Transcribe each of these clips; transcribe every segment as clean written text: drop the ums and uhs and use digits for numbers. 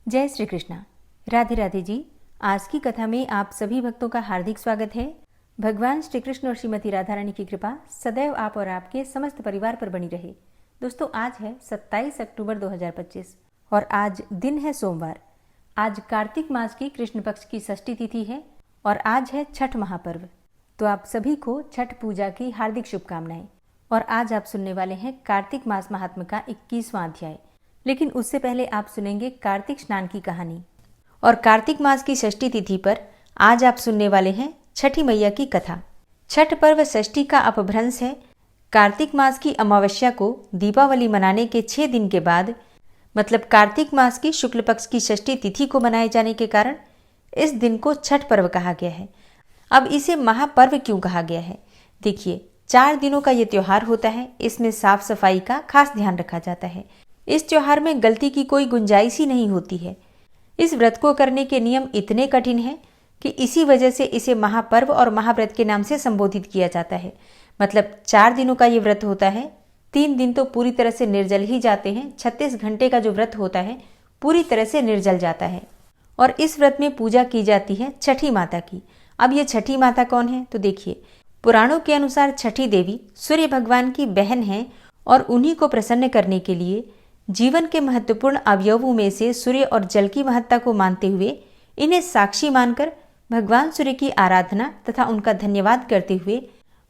जय श्री कृष्णा। राधे राधे जी। आज की कथा में आप सभी भक्तों का हार्दिक स्वागत है। भगवान श्री कृष्ण और श्रीमती राधा रानी की कृपा सदैव आप और आपके समस्त परिवार पर बनी रहे। दोस्तों, आज है 27 अक्टूबर 2025 और आज दिन है सोमवार। आज कार्तिक मास की कृष्ण पक्ष की षष्ठी तिथि है और आज है छठ महापर्व। तो आप सभी को छठ पूजा की हार्दिक शुभकामनाएं। और आज आप सुनने वाले हैं कार्तिक मास महात्म्य का 21वां अध्याय। लेकिन उससे पहले आप सुनेंगे कार्तिक स्नान की कहानी। और कार्तिक मास की षष्ठी तिथि पर आज आप सुनने वाले हैं छठी मैया की कथा। छठ पर्व षष्ठी का अपभ्रंश है। कार्तिक मास की अमावस्या को दीपावली मनाने के 6 दिन के बाद, मतलब कार्तिक मास की शुक्ल पक्ष की षष्ठी तिथि को मनाए जाने के कारण इस दिन को छठ पर्व कहा गया है। अब इसे महापर्व क्यों कहा गया है? देखिए, 4 दिनों का ये त्योहार होता है। इसमें साफ सफाई का खास ध्यान रखा जाता है। इस त्योहार में गलती की कोई गुंजाइश ही नहीं होती है। इस व्रत को करने के नियम इतने कठिन हैं कि इसी वजह से इसे महापर्व और महाव्रत के नाम से संबोधित किया जाता है। मतलब 4 दिनों का ये व्रत होता है। 3 दिन तो पूरी तरह से निर्जल ही जाते हैं। 36 घंटे का जो व्रत होता है पूरी तरह से निर्जल जाता है। और इस व्रत में पूजा की जाती है छठी माता की। अब ये छठी माता कौन है? तो देखिए, पुराणों के अनुसार छठी देवी सूर्य भगवान की बहन है और उन्हीं को प्रसन्न करने के लिए जीवन के महत्वपूर्ण अवयवों में से सूर्य और जल की महत्ता को मानते हुए इन्हें साक्षी मानकर भगवान सूर्य की आराधना तथा उनका धन्यवाद करते हुए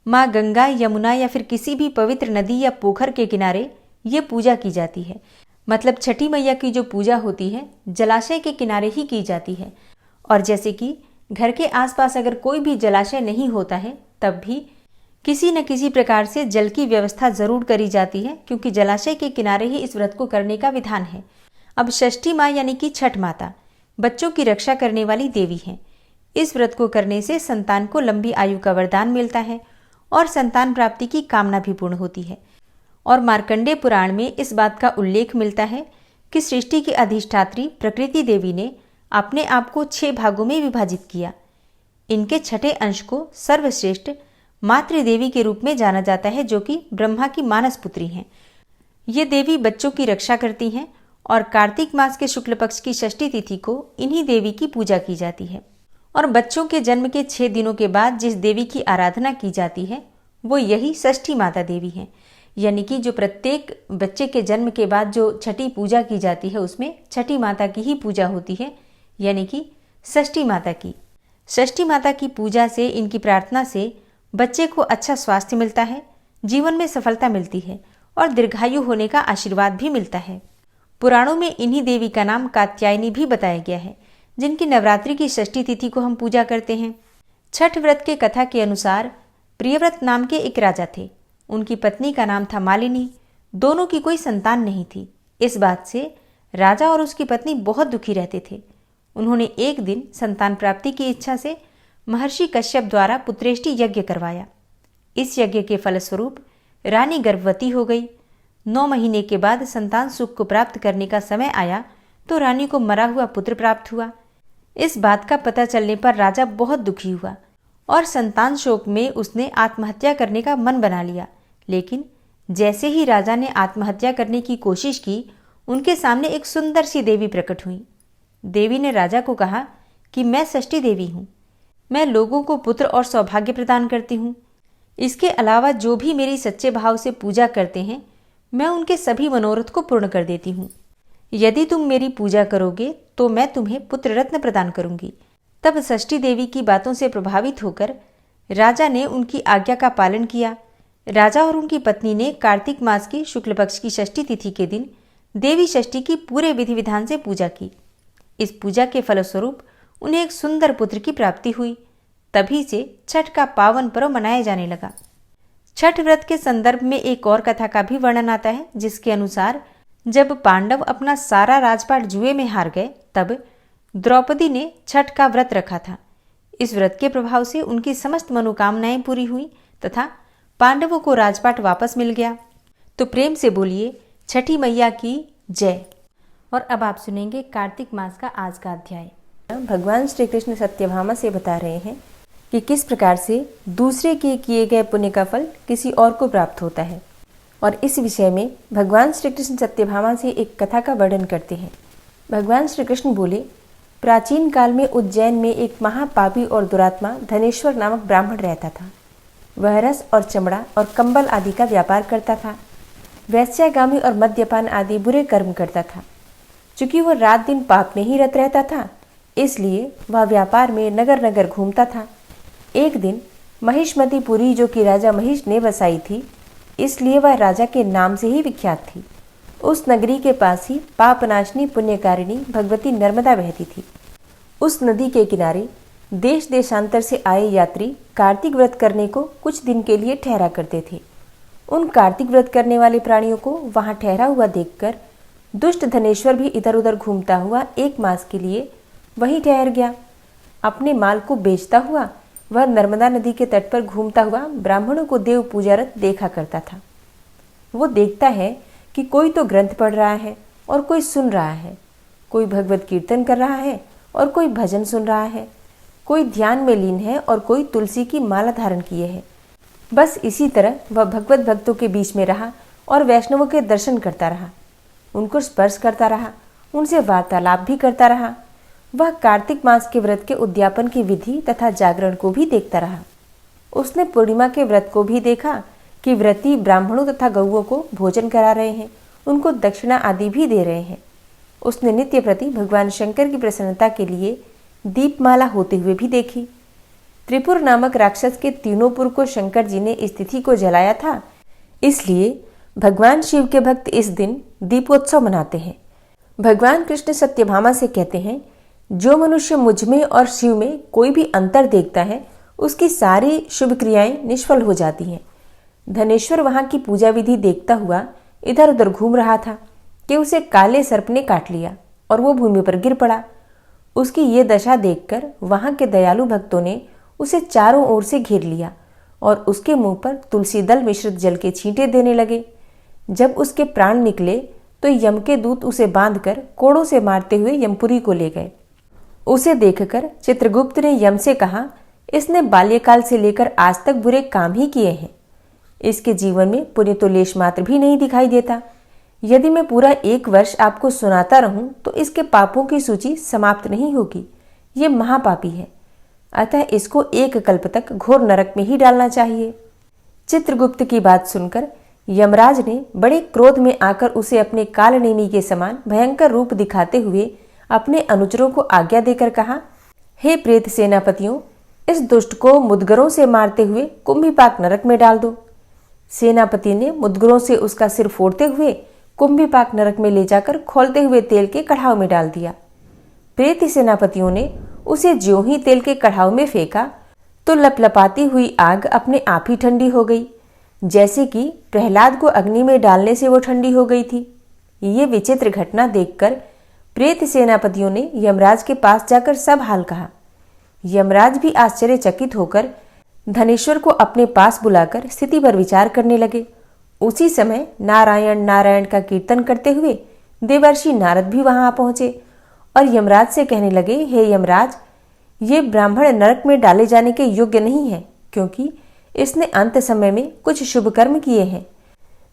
माँ गंगा, यमुना या फिर किसी भी पवित्र नदी या पोखर के किनारे ये पूजा की जाती है। मतलब छठी मैया की जो पूजा होती है जलाशय के किनारे ही की जाती है। और जैसे कि घर के आसपास अगर कोई भी जलाशय नहीं होता है तब भी किसी न किसी प्रकार से जल की व्यवस्था जरूर करी जाती है, क्योंकि जलाशय के किनारे ही इस व्रत को करने का विधान है। अब षष्ठी माँ यानी कि छठ माता बच्चों की रक्षा करने वाली देवी है। इस व्रत को करने से संतान को लंबी आयु का वरदान मिलता है और संतान प्राप्ति की कामना भी पूर्ण होती है। और मार्कंडेय पुराण में इस बात का उल्लेख मिलता है कि सृष्टि की अधिष्ठात्री प्रकृति देवी ने अपने आप को 6 भागों में विभाजित किया। इनके छठे अंश को सर्वश्रेष्ठ मातृदेवी के रूप में जाना जाता है, जो कि ब्रह्मा की मानस पुत्री हैं। ये देवी बच्चों की रक्षा करती हैं और कार्तिक मास के शुक्ल पक्ष की षष्ठी तिथि को इन्हीं देवी की पूजा की जाती है। और बच्चों के जन्म के 6 दिनों के बाद जिस देवी की आराधना की जाती है वो यही षष्ठी माता देवी है। यानी कि जो प्रत्येक बच्चे के जन्म के बाद जो छठी पूजा की जाती है उसमें छठी माता की ही पूजा होती है, यानी कि षष्ठी माता की। षष्ठी माता की पूजा से, इनकी प्रार्थना से बच्चे को अच्छा स्वास्थ्य मिलता है, जीवन में सफलता मिलती है और दीर्घायु होने का आशीर्वाद भी मिलता है। पुराणों में इन्हीं देवी का नाम कात्यायनी भी बताया गया है, जिनकी नवरात्रि की षष्ठी तिथि को हम पूजा करते हैं। छठ व्रत के कथा के अनुसार प्रियव्रत नाम के एक राजा थे। उनकी पत्नी का नाम था मालिनी। दोनों की कोई संतान नहीं थी। इस बात से राजा और उसकी पत्नी बहुत दुखी रहते थे। उन्होंने एक दिन संतान प्राप्ति की इच्छा से महर्षि कश्यप द्वारा पुत्रेष्टि यज्ञ करवाया। इस यज्ञ के फलस्वरूप रानी गर्भवती हो गई। 9 महीने के बाद संतान सुख को प्राप्त करने का समय आया तो रानी को मरा हुआ पुत्र प्राप्त हुआ। इस बात का पता चलने पर राजा बहुत दुखी हुआ और संतान शोक में उसने आत्महत्या करने का मन बना लिया। लेकिन जैसे ही राजा ने आत्महत्या करने की कोशिश की, उनके सामने एक सुंदर सी देवी प्रकट हुई। देवी ने राजा को कहा कि मैं षष्ठी देवी हूँ। मैं लोगों को पुत्र और सौभाग्य प्रदान करती हूँ। इसके अलावा जो भी मेरी सच्चे भाव से पूजा करते हैं, मैं उनके सभी मनोरथ को पूर्ण कर देती हूँ। यदि तुम मेरी पूजा करोगे तो मैं तुम्हें पुत्र रत्न प्रदान करूंगी। तब षष्ठी देवी की बातों से प्रभावित होकर राजा ने उनकी आज्ञा का पालन किया। राजा और उनकी पत्नी ने कार्तिक मास की शुक्ल पक्ष की षष्ठी तिथि के दिन देवी षष्ठी की पूरे विधि विधान से पूजा की। इस पूजा के फलस्वरूप उन्हें एक सुंदर पुत्र की प्राप्ति हुई। तभी से छठ का पावन पर्व मनाया जाने लगा। छठ व्रत के संदर्भ में एक और कथा का भी वर्णन आता है, जिसके अनुसार जब पांडव अपना सारा राजपाट जुए में हार गए तब द्रौपदी ने छठ का व्रत रखा था। इस व्रत के प्रभाव से उनकी समस्त मनोकामनाएं पूरी हुई तथा पांडवों को राजपाट वापस मिल गया। तो प्रेम से बोलिए छठी मैया की जय। और अब आप सुनेंगे कार्तिक मास का आज का अध्याय। भगवान श्री कृष्ण सत्यभामा से बता रहे हैं कि किस प्रकार से दूसरे के किए गए पुण्य का फल किसी और को प्राप्त होता है। और इस विषय में भगवान श्री कृष्ण सत्यभामा से एक कथा का वर्णन करते हैं। भगवान श्री कृष्ण बोले, प्राचीन काल में उज्जैन में एक महापापी और दुरात्मा धनेश्वर नामक ब्राह्मण रहता था। वह रस और चमड़ा और कंबल आदि का व्यापार करता था। वैश्यागामी और मद्यपान आदि बुरे कर्म करता था। चूंकि वह रात दिन पाप में ही रत रहता था, इसलिए वह व्यापार में नगर नगर घूमता था। एक दिन महिष्मतीपुरी, जो कि राजा महिष ने बसाई थी, इसलिए वह राजा के नाम से ही विख्यात थी, उस नगरी के पास ही पापनाशनी पुण्यकारिणी भगवती नर्मदा बहती थी। उस नदी के किनारे देश देशांतर से आए यात्री कार्तिक व्रत करने को कुछ दिन के लिए ठहरा करते थे। उन कार्तिक व्रत करने वाले प्राणियों को वहां ठहरा हुआ देखकर दुष्ट धनेश्वर भी इधर उधर घूमता हुआ 1 मास के लिए वहीं ठहर गया। अपने माल को बेचता हुआ वह नर्मदा नदी के तट पर घूमता हुआ ब्राह्मणों को देव पूजारत देखा करता था। वो देखता है कि कोई तो ग्रंथ पढ़ रहा है और कोई सुन रहा है, कोई भगवत कीर्तन कर रहा है और कोई भजन सुन रहा है, कोई ध्यान में लीन है और कोई तुलसी की माला धारण किए है। बस इसी तरह वह भगवत भक्तों के बीच में रहा और वैष्णवों के दर्शन करता रहा, उनको स्पर्श करता रहा, उनसे वार्तालाप भी करता रहा। वह कार्तिक मास के व्रत के उद्यापन की विधि तथा जागरण को भी देखता रहा। उसने पूर्णिमा के व्रत को भी देखा कि व्रती ब्राह्मणों तथा गौओं को भोजन करा रहे हैं, उनको दक्षिणा आदि भी दे रहे हैं। उसने नित्य प्रति भगवान शंकर की प्रसन्नता के लिए दीपमाला होते हुए भी देखी। त्रिपुर नामक राक्षस के तीनों पुर को शंकर जी ने इस तिथि को जलाया था, इसलिए भगवान शिव के भक्त इस दिन दीपोत्सव मनाते हैं। भगवान कृष्ण सत्यभामा से कहते हैं, जो मनुष्य मुझ में और शिव में कोई भी अंतर देखता है, उसकी सारी शुभ क्रियाएं निष्फल हो जाती हैं। धनेश्वर वहां की पूजा विधि देखता हुआ इधर उधर घूम रहा था कि उसे काले सर्प ने काट लिया और वो भूमि पर गिर पड़ा। उसकी ये दशा देखकर वहां के दयालु भक्तों ने उसे चारों ओर से घेर लिया और उसके मुंह पर तुलसी दल मिश्रित जल के छींटे देने लगे। जब उसके प्राण निकले तो यम के दूत उसे बांधकर कोड़ों से मारते हुए यमपुरी को ले गए। उसे देखकर चित्रगुप्त ने यम से कहा, इसने बाल्यकाल से लेकर आज तक बुरे काम ही किए हैं। इसके जीवन में पुण्य तो लेश मात्र भी नहीं दिखाई देता। यदि मैं पूरा 1 वर्ष आपको सुनाता रहूं तो इसके पापों की सूची समाप्त नहीं होगी। ये महापापी है, अतः इसको 1 कल्प तक घोर नरक में ही डालना चाहिए। चित्रगुप्त की बात सुनकर यमराज ने बड़े क्रोध में आकर उसे अपने कालनेमी के समान भयंकर रूप दिखाते हुए अपने अनुचरों को आज्ञा देकर कहा, हे प्रेत सेनापतियों, इस दुष्ट को मुदगरों से मारते हुए कुंभीपाक नरक में डाल दो। सेनापति ने मुदगरों से उसका सिर फोड़ते हुए कुंभीपाक नरक में ले जाकर खोलते हुए तेल के कढ़ाव में डाल दिया। प्रेत सेनापतियों ने उसे ज्यों ही तेल के कढ़ाव में फेंका तो लपलपाती हुई आग अपने आप ही ठंडी हो गई, जैसे कि प्रहलाद को अग्नि में डालने से वो ठंडी हो गई थी। ये विचित्र घटना देखकर प्रेत सेनापतियों ने यमराज के पास जाकर सब हाल कहा। यमराज भी आश्चर्यचकित होकर धनेश्वर को अपने पास बुलाकर स्थिति पर विचार करने लगे। उसी समय नारायण नारायण का कीर्तन करते हुए देवर्षि नारद भी वहां आ पहुंचे और यमराज से कहने लगे, हे यमराज, ये ब्राह्मण नरक में डाले जाने के योग्य नहीं है, क्योंकि इसने अंत समय में कुछ शुभ कर्म किए हैं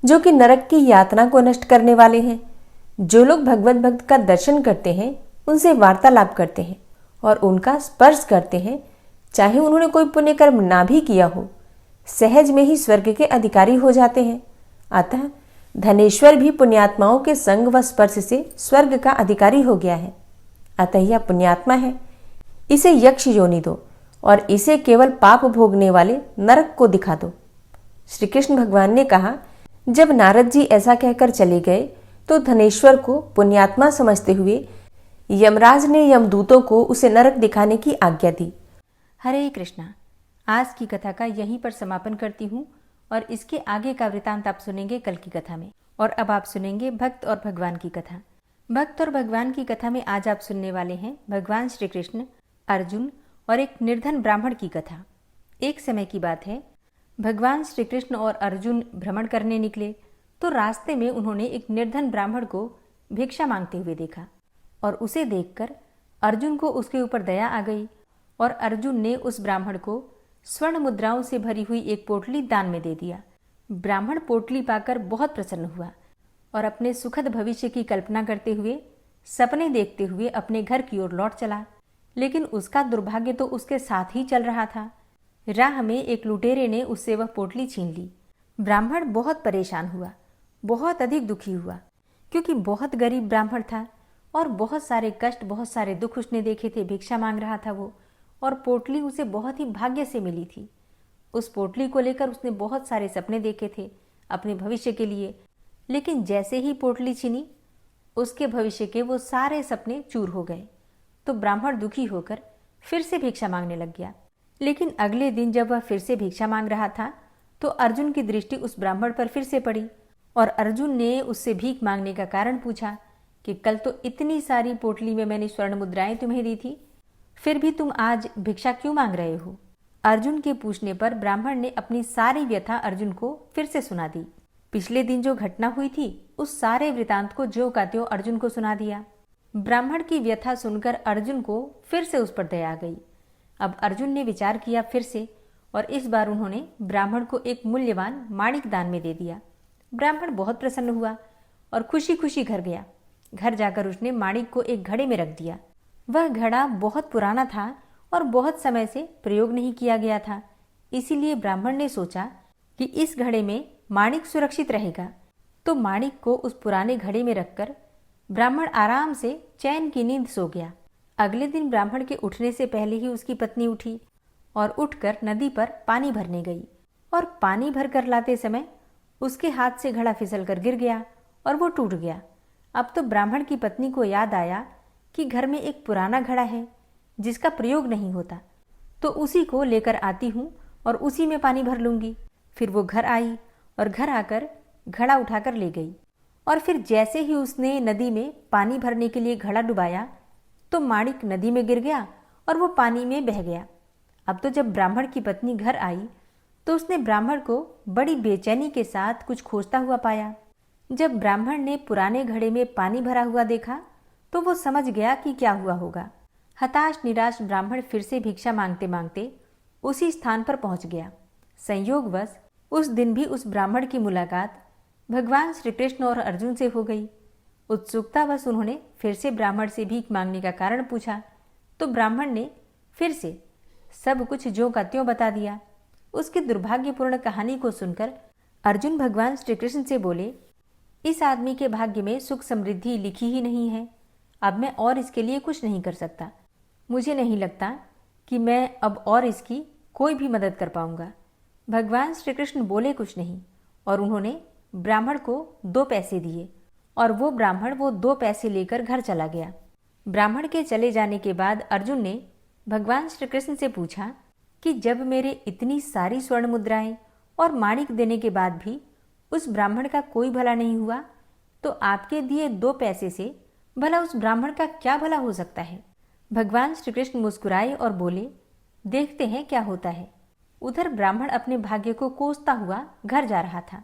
जो कि नरक की यातना को नष्ट करने वाले हैं। जो लोग भगवत भक्त का दर्शन करते हैं, उनसे वार्तालाप करते हैं और उनका स्पर्श करते हैं, चाहे उन्होंने कोई पुण्य कर्म ना भी किया हो, सहज में ही स्वर्ग के अधिकारी हो जाते हैं। अतः धनेश्वर भी पुण्यात्माओं के संग व स्पर्श से स्वर्ग का अधिकारी हो गया है। अतः यह पुण्यात्मा है, इसे यक्ष योनि दो और इसे केवल पाप भोगने वाले नरक को दिखा दो। श्री कृष्ण भगवान ने कहा, जब नारद जी ऐसा कहकर चले गए तो धनेश्वर को पुण्यात्मा समझते हुए यमराज ने यमदूतों को उसे नरक दिखाने की आज्ञा दी। हरे कृष्णा। आज की कथा का यहीं पर समापन करती हूँ और इसके आगे का वृतांत आप सुनेंगे कल की कथा में। और अब आप सुनेंगे भक्त और भगवान की कथा। भक्त और भगवान की कथा में आज आप सुनने वाले हैं भगवान श्री कृष्ण, अर्जुन और एक निर्धन ब्राह्मण की कथा। एक समय की बात है, भगवान श्री कृष्ण और अर्जुन भ्रमण करने निकले तो रास्ते में उन्होंने एक निर्धन ब्राह्मण को भिक्षा मांगते हुए देखा और उसे देखकर अर्जुन को उसके ऊपर दया आ गई और अर्जुन ने उस ब्राह्मण को स्वर्ण मुद्राओं से भरी हुई एक पोटली दान में दे दिया। ब्राह्मण पोटली पाकर बहुत प्रसन्न हुआ और अपने सुखद भविष्य की कल्पना करते हुए सपने देखते हुए अपने घर की ओर लौट चला। लेकिन उसका दुर्भाग्य तो उसके साथ ही चल रहा था। राह में एक लुटेरे ने उससे वह पोटली छीन ली। ब्राह्मण बहुत परेशान हुआ, बहुत अधिक दुखी हुआ, क्योंकि बहुत गरीब ब्राह्मण था और बहुत सारे कष्ट, बहुत सारे दुख उसने देखे थे। भिक्षा मांग रहा था वो, और पोटली उसे बहुत ही भाग्य से मिली थी। उस पोटली को लेकर उसने बहुत सारे सपने देखे थे अपने भविष्य के लिए, लेकिन जैसे ही पोटली छीनी, उसके भविष्य के वो सारे सपने चूर हो गए। तो ब्राह्मण दुखी होकर फिर से भिक्षा मांगने लग गया। लेकिन अगले दिन जब वह फिर से भिक्षा मांग रहा था तो अर्जुन की दृष्टि उस ब्राह्मण पर फिर से पड़ी, और अर्जुन ने उससे भीख मांगने का कारण पूछा कि कल तो इतनी सारी पोटली में मैंने स्वर्ण मुद्राएं तुम्हें दी थी, फिर भी तुम आज भिक्षा क्यों मांग रहे हो? अर्जुन के पूछने पर ब्राह्मण ने अपनी सारी व्यथा अर्जुन को फिर से सुना दी। पिछले दिन जो घटना हुई थी उस सारे वृतांत को ज्यों का त्यों अर्जुन को सुना दिया। ब्राह्मण की व्यथा सुनकर अर्जुन को फिर से उस पर दया आ गई। अब अर्जुन ने विचार किया फिर से, और इस बार उन्होंने ब्राह्मण को एक मूल्यवान माणिक दान में दे दिया। ब्राह्मण बहुत प्रसन्न हुआ और खुशी खुशी घर गया। घर जाकर उसने माणिक को एक घड़े में रख दिया। वह घड़ा बहुत पुराना था और बहुत समय से प्रयोग नहीं किया गया था, इसीलिए ब्राह्मण ने सोचा कि इस घड़े में माणिक सुरक्षित रहेगा। तो माणिक को उस पुराने घड़े में रखकर ब्राह्मण आराम से चैन की नींद सो गया। अगले दिन ब्राह्मण के उठने से पहले ही उसकी पत्नी उठी और उठकर नदी पर पानी भरने गई, और पानी भरकर लाते समय उसके हाथ से घड़ा फिसलकर गिर गया और वो टूट गया। अब तो ब्राह्मण की पत्नी को याद आया कि घर में एक पुराना घड़ा है जिसका प्रयोग नहीं होता, तो उसी को लेकर आती हूँ और उसी में पानी भर लूंगी। फिर वो घर आई और घर आकर घड़ा उठाकर ले गई, और फिर जैसे ही उसने नदी में पानी भरने के लिए घड़ा डुबाया तो माणिक नदी में गिर गया और वो पानी में बह गया। अब तो जब ब्राह्मण की पत्नी घर आई तो उसने ब्राह्मण को बड़ी बेचैनी के साथ कुछ खोजता हुआ पाया। जब ब्राह्मण ने पुराने घड़े में पानी भरा हुआ देखा तो वो समझ गया कि क्या हुआ होगा। हताश निराश ब्राह्मण फिर से भिक्षा मांगते मांगते उसी स्थान पर पहुंच गया। संयोगवश उस दिन भी उस ब्राह्मण की मुलाकात भगवान श्री कृष्ण और अर्जुन से हो गई। उत्सुकतावश उन्होंने फिर से ब्राह्मण से भीख मांगने का कारण पूछा, तो ब्राह्मण ने फिर से सब कुछ ज्यों का त्यों बता दिया। उसकी दुर्भाग्यपूर्ण कहानी को सुनकर अर्जुन भगवान श्री कृष्ण से बोले, इस आदमी के भाग्य में सुख समृद्धि लिखी ही नहीं है। अब मैं और इसके लिए कुछ नहीं कर सकता। मुझे नहीं लगता कि मैं अब और इसकी कोई भी मदद कर पाऊंगा। भगवान श्री कृष्ण बोले कुछ नहीं, और उन्होंने ब्राह्मण को 2 पैसे दिए, और वो ब्राह्मण वो 2 पैसे लेकर घर चला गया। ब्राह्मण के चले जाने के बाद अर्जुन ने भगवान श्री कृष्ण से पूछा कि जब मेरे इतनी सारी स्वर्ण मुद्राएं और माणिक देने के बाद भी उस ब्राह्मण का कोई भला नहीं हुआ, तो आपके दिए 2 पैसे से भला उस ब्राह्मण का क्या भला हो सकता है? भगवान श्री कृष्ण मुस्कुराए और बोले, देखते हैं क्या होता है। उधर ब्राह्मण अपने भाग्य को कोसता हुआ घर जा रहा था।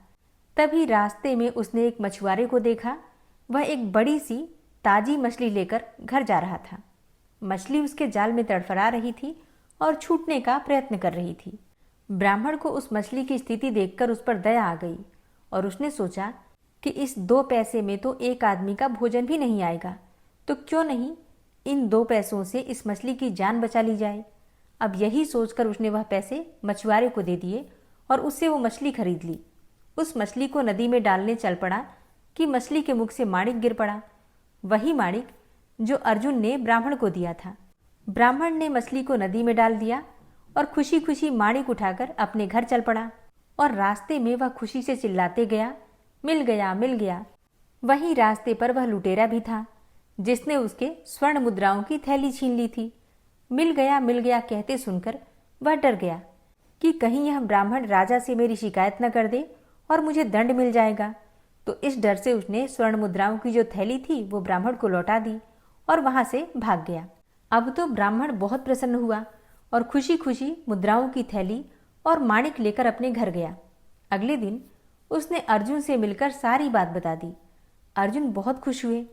तभी रास्ते में उसने एक मछुआरे को देखा। वह एक बड़ी सी ताजी मछली लेकर घर जा रहा था। मछली उसके जाल में तड़फड़ा रही थी और छूटने का प्रयत्न कर रही थी। ब्राह्मण को उस मछली की स्थिति देखकर उस पर दया आ गई, और उसने सोचा कि इस 2 पैसे में तो एक आदमी का भोजन भी नहीं आएगा, तो क्यों नहीं इन 2 पैसों से इस मछली की जान बचा ली जाए। अब यही सोचकर उसने वह पैसे मछुआरे को दे दिए और उससे वो मछली खरीद ली। उस मछली को नदी में डालने चल पड़ा कि मछली के मुख से माणिक गिर पड़ा, वही माणिक जो अर्जुन ने ब्राह्मण को दिया था। ब्राह्मण ने मछली को नदी में डाल दिया और खुशी खुशी माणिक उठाकर अपने घर चल पड़ा, और रास्ते में वह खुशी से चिल्लाते गया, मिल गया मिल गया। वहीं रास्ते पर वह लुटेरा भी था जिसने उसके स्वर्ण मुद्राओं की थैली छीन ली थी। मिल गया कहते सुनकर वह डर गया कि कहीं यह ब्राह्मण राजा से मेरी शिकायत न कर दे और मुझे दंड मिल जाएगा। तो इस डर से उसने स्वर्ण मुद्राओं की जो थैली थी वो ब्राह्मण को लौटा दी और वहां से भाग गया। अब तो ब्राह्मण बहुत प्रसन्न हुआ और खुशी खुशी मुद्राओं की थैली और माणिक लेकर अपने घर गया। अगले दिन उसने अर्जुन से मिलकर सारी बात बता दी। अर्जुन बहुत खुश हुए।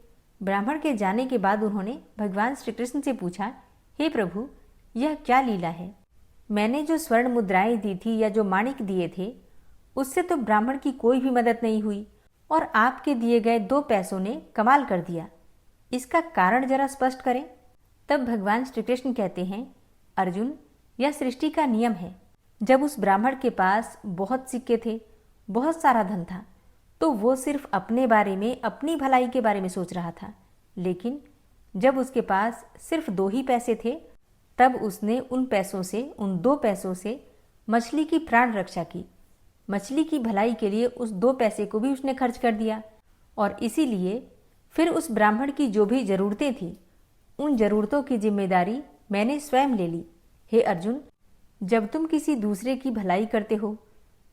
ब्राह्मण के जाने के बाद उन्होंने भगवान श्री कृष्ण से पूछा, हे प्रभु, यह क्या लीला है? मैंने जो स्वर्ण मुद्राएं दी थी या जो माणिक दिए थे उससे तो ब्राह्मण की कोई भी मदद नहीं हुई, और आपके दिए गए 2 पैसों ने कमाल कर दिया। इसका कारण जरा स्पष्ट करें। तब भगवान श्री कृष्ण कहते हैं, अर्जुन, यह सृष्टि का नियम है। जब उस ब्राह्मण के पास बहुत सिक्के थे, बहुत सारा धन था, तो वो सिर्फ अपने बारे में, अपनी भलाई के बारे में सोच रहा था। लेकिन जब उसके पास सिर्फ 2 ही पैसे थे, तब उसने उन पैसों से, उन 2 पैसों से मछली की प्राण रक्षा की। मछली की भलाई के लिए उस 2 पैसे को भी उसने खर्च कर दिया। और इसीलिए फिर उस ब्राह्मण की जो भी ज़रूरतें थी, उन ज़रूरतों की जिम्मेदारी मैंने स्वयं ले ली। हे अर्जुन, जब तुम किसी दूसरे की भलाई करते हो,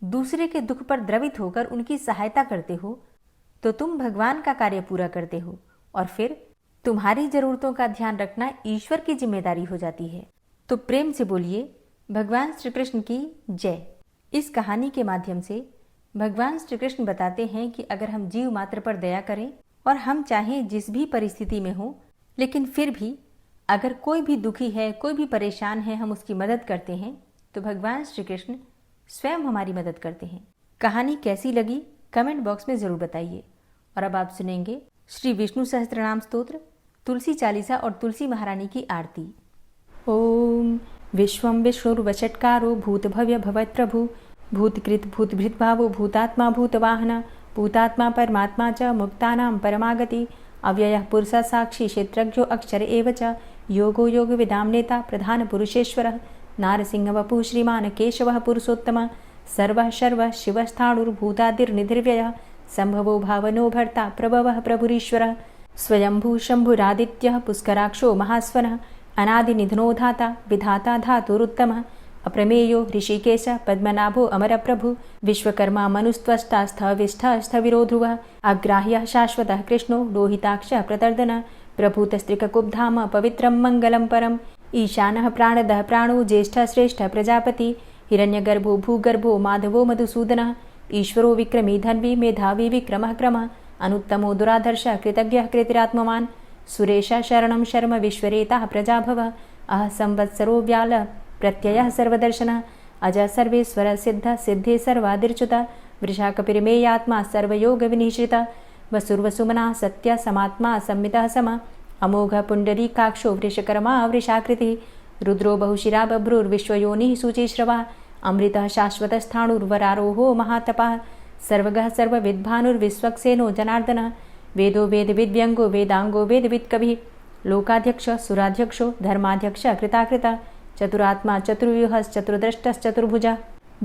दूसरे के दुख पर द्रवित होकर उनकी सहायता करते हो, तो तुम भगवान का कार्य पूरा करते हो और फिर तुम्हारी ज़रूरतों का ध्यान रखना ईश्वर की जिम्मेदारी हो जाती है। तो प्रेम से बोलिए, भगवान श्री कृष्ण की जय। इस कहानी के माध्यम से भगवान श्री कृष्ण बताते हैं कि अगर हम जीव मात्र पर दया करें और हम चाहें जिस भी परिस्थिति में हो, लेकिन फिर भी अगर कोई भी दुखी है, कोई भी परेशान है, हम उसकी मदद करते हैं, तो भगवान श्री कृष्ण स्वयं हमारी मदद करते हैं। कहानी कैसी लगी कमेंट बॉक्स में ज़रूर बताइए। और अब आप सुनेंगे श्री विष्णु सहस्त्रनाम स्तोत्र, तुलसी चालीसा और तुलसी महारानी की आरती। ओम विश्वं विष्णुर्वषट्कारो भूतभव्य भवत्प्रभु भूतकृत भूतभृद्भावो भूतात्मा भूतवाहन भूतात्मा परमात्मा च मुक्तानां परमागति अव्ययः पुरुषः साक्षी क्षेत्रज्ञो अक्षर एव च योगो योगविदां नेता प्रधान पुरुषेश्वरः नारसिंहवपुः श्रीमान् केशवः पुरुषोत्तमः सर्वः शर्वः शिवस्थाणुर्भूतादिर्निधिर्व्ययः संभवो भावनो भर्ता प्रभवः प्रभुरीश्वरः स्वयंभू शंभुरादित्यः पुष्कराक्षो महास्वनः अनादिनिधनो धाता विधाता धातुरुत्तमः अप्रमेयो ऋषिकेश पद्मनाभो अमरप्रभु विश्वकर्मा मनुस्त्वष्टा स्थविष्ठः स्थविरो ध्रुवः अग्राह्यः शाश्वतः कृष्णो लोहिताक्षः प्रतर्दनः प्रभूतस्त्रिककुब्धाम पवित्रं मङ्गलं परम् ईशानः प्राणदः प्राणो ज्येष्ठः श्रेष्ठः प्रजापति हिरण्यगर्भो भूगर्भो माधवो मधुसूदनः ईश्वरो विक्रमी धन्वी मेधावी विक्रमः क्रमः अनुत्तमो दुराधर्षः कृतज्ञः कृतिरात्मवान् सुरेशः शरणं शर्म विश्वरेताः प्रजाभवः अह संवत्सरो व्यालः प्रत्ययः सर्वदर्शनः अजः सर्वेश्वरः सिद्धः सिद्धे सर्वादिर्च्युतः वृषाकपिर्मेयात्मा सर्वयोगविनिश्रितः वसुर्वसुमनः सत्यः समात्मा संमितः समः अमोघः पुण्डरीकाक्षो वृषकर्मा वृषाकृतिः रुद्रो बहुशिरा बभ्रुर्विश्वयोनिः शुचिश्रवः अमृतः शाश्वतस्थाणुर्वरारोहो महातपः सर्वगः सर्वविद्भानुर्विश्वक्सेनो जनार्दनः वेदो वेदविद्व्यङ्गो वेदाङ्गो वेदवित्कविः लोकाध्यक्षः सुराध्यक्षो धर्माध्यक्षः कृताकृतः चतुरात्मा चतुर्व्यूहश्चतुर्द्रष्टश्चतुर्भुजः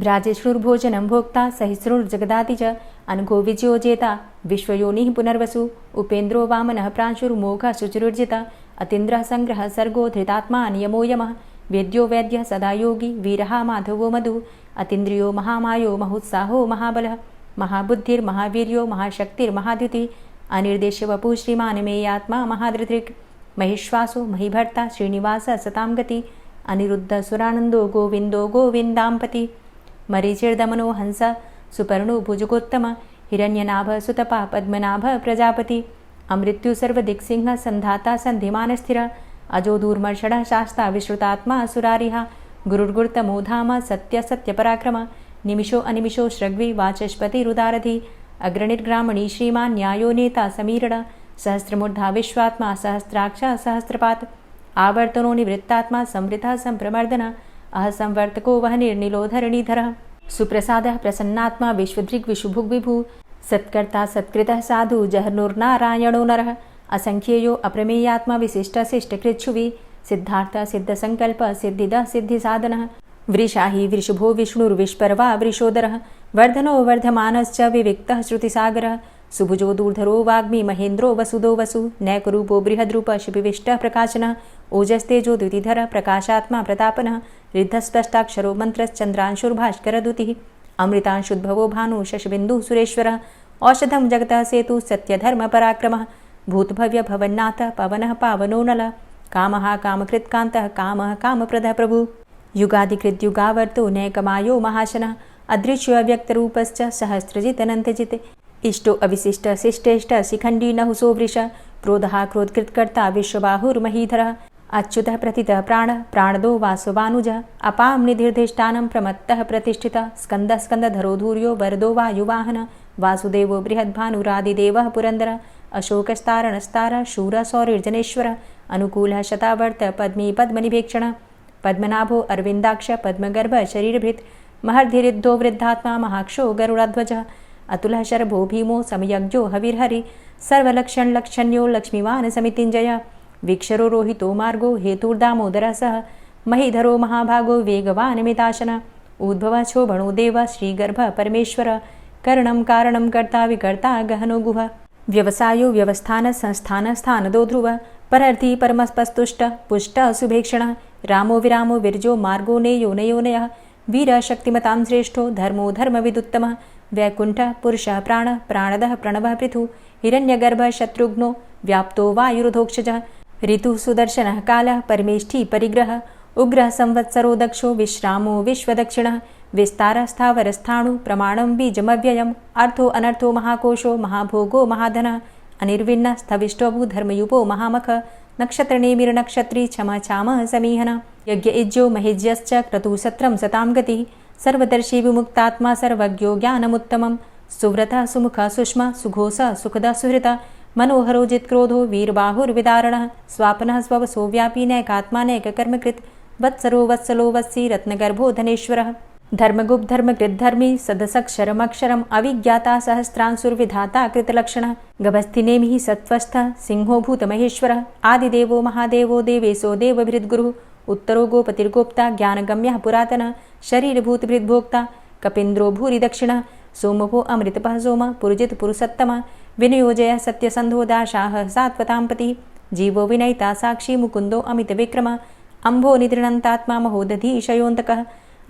भ्राजेष्णुर्भोजनं भोक्ता सहिष्णुर्जगदाति च अनघो विजयोजेता विश्वयोनिः पुनर्वसु उपेन्द्रो वामनः प्रांशुर्मोघः शुचिरुर्जितः अतीन्द्रः सङ्ग्रहः सर्गो धृतात्मा नियमो यमः वेद्यो वैद्यः सदा योगी वीरः माधवो मधु अतीन्द्रियो महामायो महोत्साहो महाबलः महाबुद्धिर्महावीर्यो महाशक्तिर्महाद्युतिः अनिर्देश्यवपुः श्रीमान् मेयात्मा महाधृतिर् महिश्वासो महीभर्ता श्रीनिवासः सतां गति अनिरुद्धः सुरानन्दो गोविन्दो गोविन्दाम्पति मरीचिर्दमनो हंस सुपर्णो भुजगोत्तम हिरण्यनाभः सुतपा पद्मनाभः प्रजापति अमृत्यु सर्वदिक्सिंहः सन्धाता सन्धिमानस्थिरः अजो दूर्मर्षणः शास्ता विश्रुतात्मा सुरारिः गुरुर्गुरुतमो धाम सत्य सत्यपराक्रम निमिषो अनिमिषो श्रग्वी वाचस्पतिरुदारधि अग्रणिर्ग्रामणी श्रीमान् न्यायो नेता समीरण सहस्रमूर्धा विश्वात्मा सहस्राक्षा सहस्रपात् आवर्तनो निवृत्तात्मा संवृतः संप्रमर्दन अह संवर्तको वह निर्निलोधरणीधरः सुप्रसादः प्रसन्नात्मा विश्वदृग् विशुभुग् विभु सत्कर्ता सत्कृतः साधु जहर्नुर्नारायणो नरः असंख्येयो अप्रमेयात्मा विशिष्टशिष्टकृच्छुवि सिद्धार्थ सिद्धसंकल्प सिद्धिदः सिद्धिसाधनः वृषाहि वृषभो विष्णुर्विष्पर्वा वृषोदरः वर्धनो वर्धमानश्च विविक्तः श्रुतिसागरः सुभुजो दूर्धरो वाग्मी महेन्द्रो वसुदो वसु नैकरूपो बृहद्रूप शिपिविष्टः प्रकाशनः ओजस्तेजो द्युतिधरः प्रकाशात्मा प्रतापनः रिद्धस्पष्टाक्षरो मन्त्रश्चन्द्रांशुर्भास्करद्युतिः अमृतांशुद्भवो भानु शशबिन्दुः सुरेश्वरः औषधं जगतः सेतु सत्यधर्मपराक्रमः भूतभव्य भवन्नाथ पवनः पावनो नलः कामः कामकृत्कान्तः कामः कामप्रदः प्रभु युगादिकृद्युगावर्तो नैकमायो महाशनः अदृश्यो अव्यक्तरूपश्च सहस्रजितनन्तजित् इष्टो अविशिष्ट शिष्टेष्ट शिखण्डी नहुसो वृष क्रोधः क्रोधकृत्कर्ता विश्वबाहुर्महीधरः अच्युतः प्रतितः प्राणः प्राणदो वासवानुजः अपां निधिर्धिष्ठानं प्रमत्तः प्रतिष्ठितः स्कन्दः स्कन्दधरो धूर्यो वरदो वायुवाहनः वासुदेवो बृहद्भानुरादिदेवः पुरन्दरः अशोकस्तारणस्तार शूर सौरिर्जनेश्वर अनुकूल शतावर्त पद्मी पद्मनिभेक्षण पद्मनाभो अरविंदाक्ष पद्मगर्भ शरीरभृत महर्धिरिद्धो वृद्धात्मा महाक्षो गरुड़ध्वज अतुलः शरभो भीमो समयज्ञो हविर्हरि सर्वलक्षण्यो लक्ष्मीवान् समितिञ्जय वीक्षरो रोहितो मार्गो हेतुर्दामोदरः सह महीधरो महाभागो वेगवान् मिताशन उद्भवक्षोभणो देव श्रीगर्भ परमेश्वर करणं कारणं कर्ता विकर्ता गहनो गुह व्यवसायो व्यवस्थान संस्थान स्थानदो ध्रुव परर्थी परमस्पस्तुष्ट पुष्ट सुभेक्षण रामो विरामो विरजो मार्गो नेयो नयोनयः वीर शक्तिमतां श्रेष्ठो धर्मो धर्मविदुत्तमः वैकुंठ पुरुष प्राण प्राणदः प्रणवः पृथु हिरण्यगर्भ शत्रुघ्नो व्याप्तो वायुरुधोक्षजः ऋतु सुदर्शनः कालः परमेष्ठी परिग्रह उग्रः संवत्सरो दक्षो विश्रामो विश्वदक्षिणः विस्तारस्थावरस्थाणु प्रमाणं बीजमव्ययम् अर्थो अनर्थो महाकोशो महाभोगो महाधनः अनिर्विण्ण स्थविष्टोभू धर्मयुपो महामख नक्षत्रनेमिर्नक्षत्री क्षमा क्षामः समीहन यज्ञ इज्यो महेज्यश्च क्रतुसत्रं सतां गतिः सर्वदर्शी विमुक्तात्मा सर्वज्ञो ज्ञानमुत्तमं सुव्रतः सुमुखः सुष्मा सुघोषः सुखदः सुहृतः मनोहरो जित्क्रोधो वीरबाहुर्विदारणः स्वापनः स्ववसो व्यापी नैकात्मा नैककर्मकृत् वत्सरो वत्सलो वत्सी रत्नगर्भो धनेश्वरः धर्मगुप्त धर्मकृत् धर्मी सदसक्षरमक्षरम् अविज्ञाता सहस्रांसुर्विधाता कृतलक्षणः गभस्तिनेमिः सत्त्वस्थः सिंहो भूतमहेश्वरः आदिदेवो महादेवो देवेशो देवभृद्गुरुः उत्तरो गोपतिर्गोप्ता ज्ञानगम्यः पुरातनः शरीरभूतभृद्भोक्ता कपीन्द्रो भूरि दक्षिणः सोमभो अमृतपः सोम पुरुजित पुरुषोत्तमः विनियोजय सत्यसन्धो दाशाः सात्वतां पतिः जीवो विनयिता साक्षी मुकुन्दो अमितविक्रमः अम्भो निद्रणन्तात्मा महोदधीशयोऽन्तकः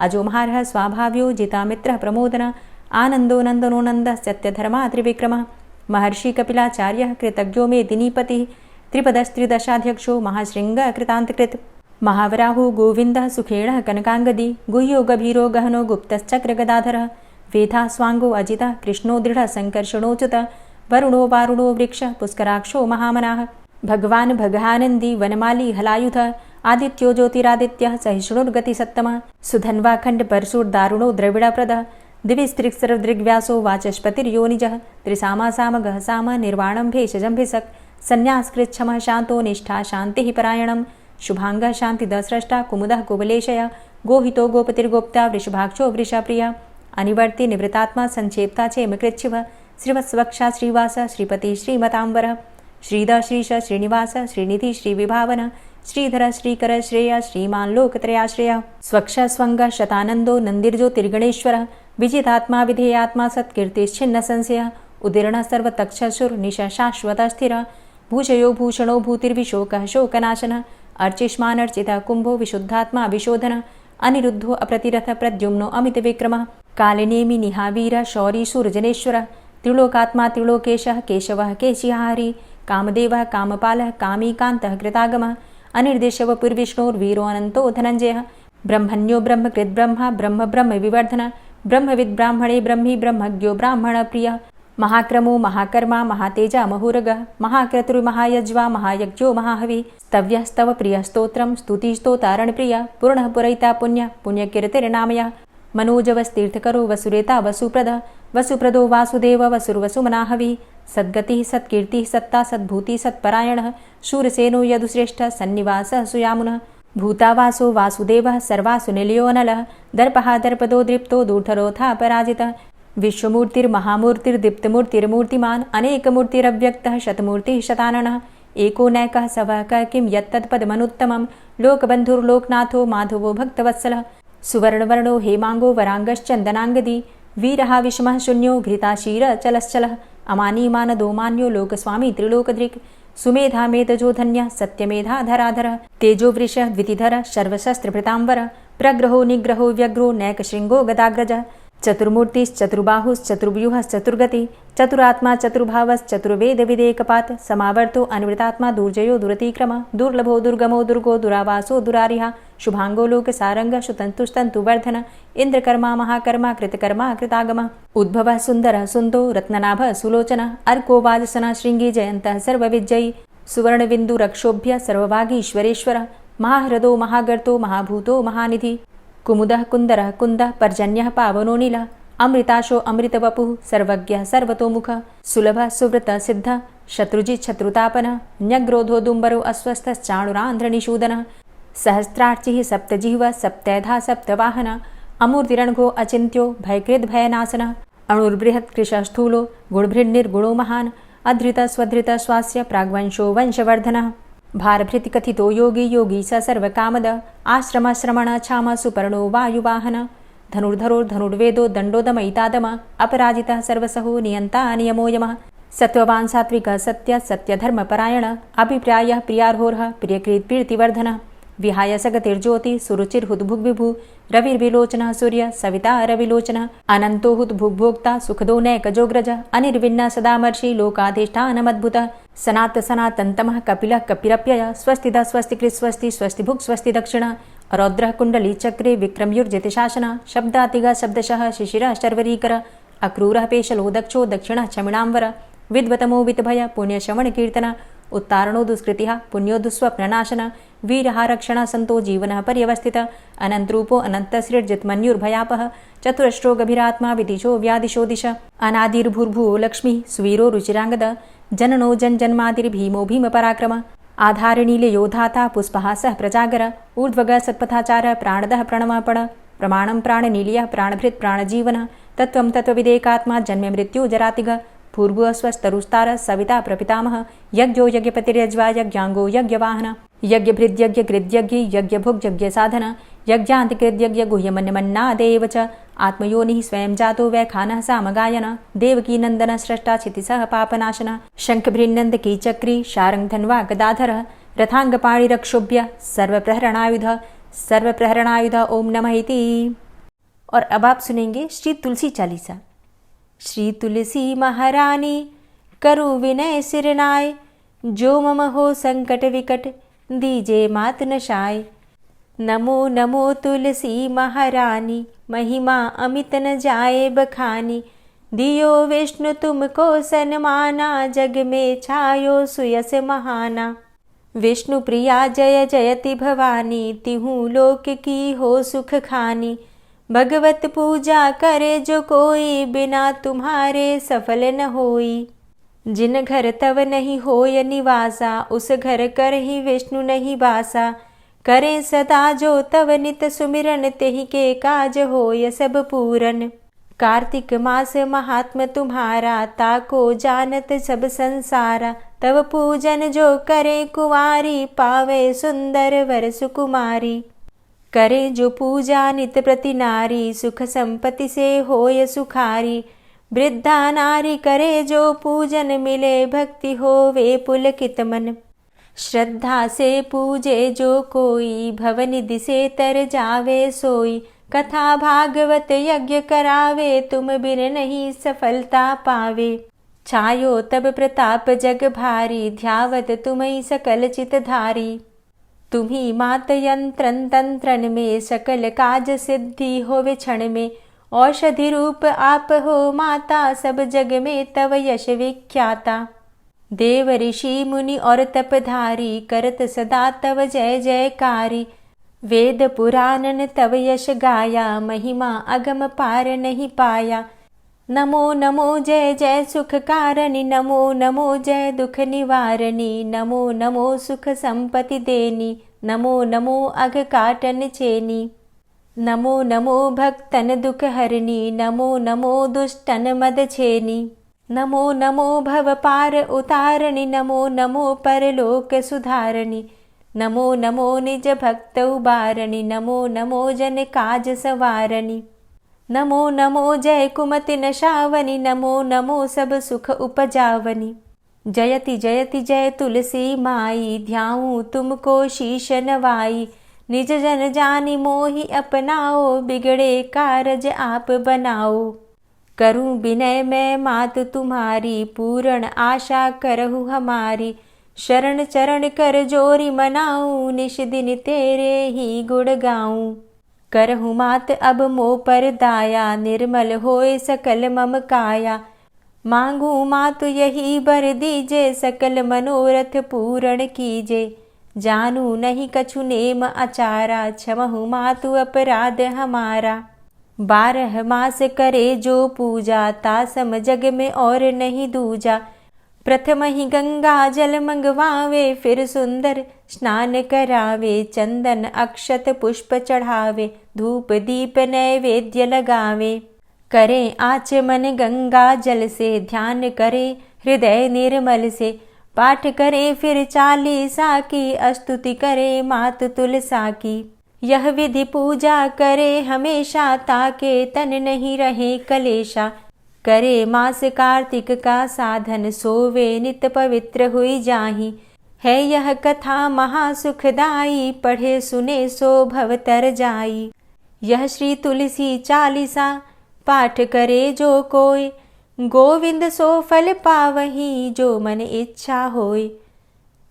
अजोमहारः स्वाभाव्यो जितामित्रः प्रमोदन आनन्दो नन्दनो नन्दः सत्यधर्मा त्रिविक्रमः महर्षि कपिलाचार्यः कृतज्ञो मेदिनीपतिः त्रिपदस्त्रिदशाध्यक्षो महाशृङ्गः कृतान्तकृत् महावराहो गोविन्दः सुखेणः कनकाङ्गदी गुह्यो गभीरो गहनो गुप्तश्चक्रगदाधरः वेधा स्वाङ्गो अजितः कृष्णो दृढः सङ्कर्षणोच्युतः वरुणो वारुणो वृक्षः पुष्कराक्षो महामनाः भगवान् भगानन्दी वनमाली हलायुधः आदित्यो ज्योतिरादित्यः सहिष्णुर्गतिसत्तमः सुधन्वा खण्डपरशुर्दारुणो द्रविडप्रदः दिविस्त्रिक्सर्वदृग्व्यासो वाचस्पतिर्योनिजः त्रिसामा सामगः साम निर्वाणं भेषजम्भिषक् संन्यासकृच्छमः शान्तो निष्ठा शान्तिः परायणं शुभाङ्गः शान्तिदः स्रष्टा कुमुदः कुवलेशय गोहितो गोपतिर्गोप्ता वृषभाक्षो वृषप्रियः अनिवर्ति निवृतात्मा संक्षेप्ता चेमकृच्छिवः श्रीवत्सवक्षा श्रीवास श्रीपति श्रीमताम्बरः श्रीधर श्रीश श्रीनिवास श्रीनिधि श्रीविभावन श्रीधर श्रीकर श्रेय श्रीमान् लोकत्रयाश्रय स्वक्ष स्वंग शतानंदो नंदिर्ज्योतिर्गणेश्वर विजितात्मा विधेयात्मा सत्कीर्तिश्छिन्न संशय उदीर्ण सर्वतक्षसुर्निश शाश्वत स्थिर भूषयो भूषणो भूतिर्विशोकः शोकनाशन अर्चिष्मानर्चित कुंभो विशुद्धात्मा विशोधन अनिरुद्धो अप्रतिरथ प्रद्युम्नो अमित विक्रमः कालिनेमि निहावीर शौरी सूर्जनेश्वर त्रिलोकात्मा त्रिलोकेशः केशवः केशिहारी कामदेवः कामपालः कामीकान्तः कृतागमः अनिर्देशवपुर्विष्णोर्वीरो अनन्तो धनञ्जयः ब्रह्मण्यो ब्रह्मकृद्ब्रह्मा ब्रह्म ब्रह्म विवर्धन ब्रह्मविद् ब्राह्मणे ब्रह्मी ब्रह्मज्ञो ब्राह्मणप्रियः महाक्रमो महाकर्मा महातेजा महुरगः महाक्रतुर्महायज्वा महायज्ञो महाहवि स्तव्यः स्तव प्रियः स्तोत्रं स्तुतिस्तोतारणप्रियः पूर्णः पुरैता पुण्यः पुण्यकीर्तिर्नामयः मनोजवस्तीर्थकरो वसुरेता वसुप्रदः वसुप्रदो वासुदेव वसुर्वसुमनाहवि सद्गतिः सत्कीर्तिः सत्ता सद्भूतिः सत्परायणः शूरसेनो यदुश्रेष्ठः सन्निवासः सुयामुनः भूतावासो वासुदेवः सर्वासु निलयोऽनलः दर्पः दर्पदो दृप्तो दूर्धरोऽथा पराजितः विश्वमूर्तिर्महामूर्तिर्दीप्तमूर्तिर्मूर्तिमान् अनेकमूर्तिरव्यक्तः शतमूर्तिः शताननः एको नैकः सवः क किं यत्तत्पदमनुत्तमं लोकबन्धुर्लोकनाथो माधवो भक्तवत्सलः सुवर्णवर्णो हेमाङ्गो वराङ्गश्चन्दनाङ्गदी वीरः विषमः शून्यो घृताशीरचलश्चलः अमानीमानदो मान्यो लोकस्वामी त्रिलोकदृक् सुमेधा मेधजो धन्यः सत्यमेधाधराधरः तेजोवृषः द्वितिधरः सर्वशस्त्रभृताम्बर प्रग्रहो निग्रहो व्यग्रो नैकशृङ्गो गदाग्रजः चतुर्मूर्तिश्चतुर्बाहुश्चतुर्व्यूहश्चतुर्गति चतुरात्मा चतुर्भावश्चतुर्वेदविदेकपात् समावर्तो अनिवृतात्मा दुर्जयो दुरतिक्रम दुर्लभो दुर्गमो दुर्गो दुरावासो दुरारिहा शुभांगो लोकसारंग शुतन्तुस्तन्तुवर्धन इंद्रकर्मा महाकर्मा कृतकर्मा कृतागम उद्भवः सुन्दरः सुन्दो रत्ननाभः सुलोचनः अर्को वाजसनः शृङ्गी जयन्तः सर्वविजयी सुवर्णबिन्दुरक्षोभ्य सर्वभागीश्वरेश्वरः महाह्रदो महागर्तो महाभूतो महानिधि कुमुदः कुन्दरः कुन्दः पर्जन्यः पावनो नीलः अमृताशो अमृतवपुः सर्वज्ञः सर्वतोमुखः सुलभः सुव्रतः सिद्धः शत्रुजित् शत्रुतापनः न्यग्रोधो दुम्बरो अस्वस्थश्चाणुरान्ध्रनिषूदनः सहस्रार्चिः सप्तजिह्वः सप्तैधा सप्तवाहनः अमूर्तिरणघो अचिन्त्यो भयकृद् भयनाशनः अणुर्बृहत् कृशस्थूलो गुणभृन्निर्गुणो महान् अधृतः स्वधृतः स्वास्य प्राग्वंशो वंशवर्धनः भारभृति कथितो योगी योगी स सर्वकामद आश्रमश्रमण क्षाम सुपर्णो वायुवाहन धनुर्धरोर्धनुर्वेदो दण्डोदमयितादम अपराजितः सर्वसहो नियन्ता नियमो यमः सत्त्ववान् सात्विकः सत्य सत्यधर्मपरायण अभिप्रायः प्रियार्होर्ह प्रियकृत् प्रीतिवर्धनः विहाय सगतिर्ज्योति सुरुचिर्हुद्भुग्विभु रविर्विलोचनः सूर्य सविता रविलोचनः अनन्तो हुद्भुग्भोक्ता सुखदो नैकजोग्रज अनिर्विण्ण सदामर्षि लोकाधिष्ठानमद्भुतः सनात सनातन्तमः कपिलः कपिरप्यय स्वस्तिदा स्वस्तिकृत् स्वस्ति स्वस्तिभुक् स्वस्ति दक्षिण रौद्रः कुण्डली चक्रे विक्रमयुर्जिति शासन शब्दातिग शब्दशः शिशिरः शर्वरीकर अक्रूरः पेशलो दक्षो दक्षिणः क्षमिणाम्बर विद्वतमो वितभय पुण्यश्रवणकीर्तन उत्तारणो दुष्कृतिः पुण्यो दुःस्वप्ननाशन वीरः संतो जीवनः पर्यवस्थित अनन्तरूपो अनन्तसृर्जितमन्युर्भयापः चतुरश्रो गभीरात्मा विदिशो व्यादिशो दिश अनादिर्भूर्भुवो लक्ष्मीः सुवीरो रुचिराङ्गद जननो जन्मादिर्भीमो भीमपराक्रम आधारनीलयोधाता पुष्पहासः प्रजागर ऊर्ध्वगः सत्पथाचार प्राणदः प्रणमापण प्रमाणं प्राणनीलयः प्राणभृत् प्राणजीवन तत्त्वं तत्त्वविदेकात्मा जन्म मृत्यु जरातिग पूर्व स्वस्तरुस्तार सविता प्रपितामह यज्ञो यज्ञपतिर्यज्वा यज्ञांगो यज्ञवाहन यज्ञभृद्यज्ञ कृद्यज्ञ यज्ञभुग् यज्ञसाधन यज्ञान्तिकृद्यज्ञ गुह्यमन्यमन्नादेव च आत्मयोनिः स्वयं जातो वैखानः सामगायन देवकी नन्दन स्रष्टा क्षितिसः पापनाशन शङ्खभृन्नन्दकी चक्री शारङ्गधन्वा गदाधर रथाङ्गपाणिरक्षोभ्य सर्वप्रहरणायुध ओम नमः इति। और अब आप सुनेंगे श्री तुलसी चालीसा। श्री तुलसी महारानी करु विनय सिरनाय जो मम हो संकट विकट दीजे मात नशाय। नमो नमो तुलसी महारानी महिमा अमित न जाए बखानी दियो विष्णु तुमको सन्माना जग में छायो सुयस महाना। विष्णु प्रिया जय जयति भवानी तिहु लोक की हो सुख खानी। भगवत पूजा करे जो कोई बिना तुम्हारे सफल न होई। जिन घर तव नहीं होय निवासा उस घर कर ही विष्णु नहीं बासा। करे सदा जो तव नित सुमिरन तेहि के काज होय सब पूरन। कार्तिक मास महात्म तुम्हारा ताको जानत सब संसारा। तव पूजन जो करे कुंवारी पावे सुंदर वर सुकुमारी। करे जो पूजा नित प्रति नारी सुख संपत्ति से होय सुखारी। वृद्धा नारी करे जो पूजन मिले भक्ति होवे पुलकित मन। श्रद्धा से पूजे जो कोई भवनिधि से तर जावे सोई। कथा भागवत यज्ञ करावे तुम बिन नहीं सफलता पावे। छायो तब प्रताप जग भारी ध्यावत तुम्हीं सकल चित धारी। तुम्ही मात यंत्रन तंत्रन में सकल काज सिद्धि होवे क्षण में। औषधि रूप आप हो माता सब जग में तव यश विख्याता। देव ऋषि मुनि और तपधारी करत सदा तव जय जयकारी। वेद पुराणन तव यश गाया महिमा अगम पार नहीं पाया। नमो नमो जय जय सुख कारणी नमो नमो जय दुख निवारणी। नमो नमो सुख संपत्ति देनी नमो नमो अघ काटन चेनी। नमो नमो भक्तन दुख हरणी नमो नमो दुष्टन मद छेनी। नमो नमो भव पार उतारणी नमो नमो परलोक सुधारणी। नमो नमो निज भक्त उबारणी नमो नमो जन काज सवारणी। नमो नमो जय कुमति नशावनी नमो नमो सब सुख उपजावनी। जयति जयति जय तुलसी माई ध्याऊं तुमको शीश नवाई। निज जन जानी मोहि अपनाओ बिगड़े कारज आप बनाओ। करूं विनय मैं मात तुम्हारी पूर्ण आशा करहु हमारी। शरण चरण कर जोरी मनाऊं निश दिन तेरे ही गुण गाऊं। करहु मात अब मोह पर दाया निर्मल होए सकल मम काया। मांगू मातु यही बर दीजे सकल मनोरथ पूर्ण कीजे। जानू नहीं कछु नेम आचारा क्षमहु मातु अपराध हमारा। 12 मास करे जो पूजा, तासम जग में और नहीं दूजा। प्रथम ही गंगा जल मंगवावे, फिर सुंदर स्नान करावे। चंदन अक्षत पुष्प चढ़ावे, धूप दीप नैवेद्य लगावे। करें आचमन गंगा जल से, ध्यान करे हृदय निर्मल से। पाठ करे फिर 40 की, स्तुति करे मात तुलसा की। यह विधि पूजा करे हमेशा, ताके तन नहीं रहे कलेशा। करे मास कार्तिक का साधन, सोवे नित पवित्र हुई जाहि। है यह कथा महासुखदाई, पढ़े सुने सो भव तर जाई। यह श्री तुलसी 40 पाठ करे जो कोय, गोविंद सो फल पावही, जो मन इच्छा होय।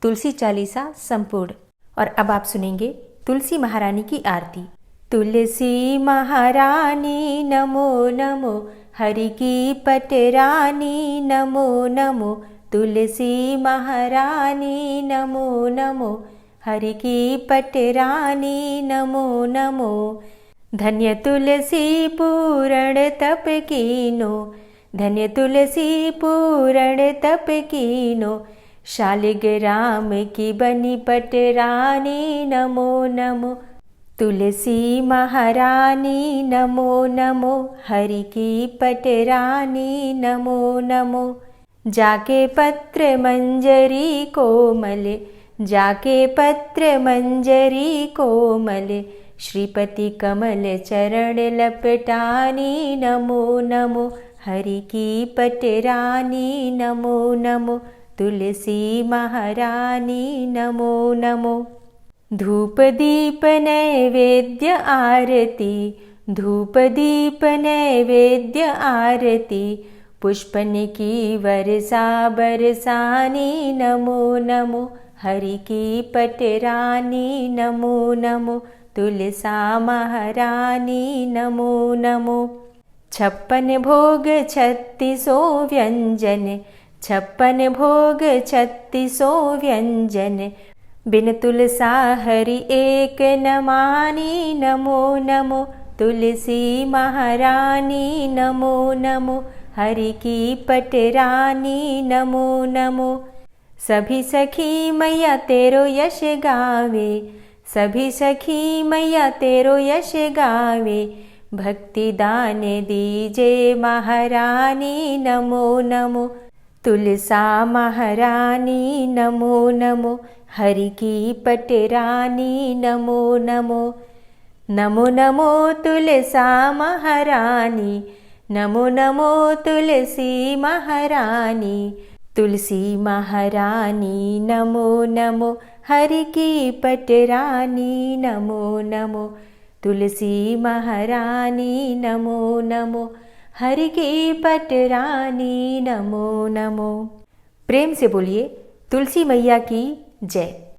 तुलसी 40 संपूर्ण। और अब आप सुनेंगे तुलसी महारानी की आरती। तुलसी महारानी नमो नमो, हरि की पटरानी नमो नमो। तुलसी महारानी नमो नमो, हरि की पटरानी नमो नमो। धन्य तुलसी पूर्ण तप कीनो, धन्य तुलसी पूर्ण तप कीनो। शालिग्राम की बनी पटरानी नमो नमो। तुलसी महारानी नमो नमो, हरि की पटरानी नमो नमो। जाके पत्र मंजरी कोमल, जाके पत्र मंजरी कोमल। श्रीपति कमल चरण लपटानी नमो नमो, हरि की पटरानी नमो नमो। तुलसी महारानी नमो नमो। धूप दीप नैवेद्य आरती, धूप दीप नैवेद्य आरती। पुष्पन की वर्षा बरसानी नमो नमो, हरि की पटरानी नमो नमो। तुलसा महारानी नमो नमो। 56 भोग 36 व्यंजन, 56 भोग 36 व्यंजन। बिन तुलसा हरि एक न मानी नमो नमो। तुलसी महारानी नमो नमो, हरि की पटरानी नमो नमो। सभी सखी मैया तेरो यश गावे, सभी सखी मैया तेरो यश गावे। भक्ति दान दीजे महारानी नमो नमो। तुलसा महारानी नमो नमो, हरि की पटरानी नमो नमो। नमो नमो तुलसा महारानी, नमो नमो तुलसी महारानी। तुलसी महारानी नमो नमो, हरि की पटरानी नमो नमो। तुलसी महारानी नमो नमो, हरि की पटरानी नमो नमो। प्रेम से बोलिए तुलसी मैया की जय।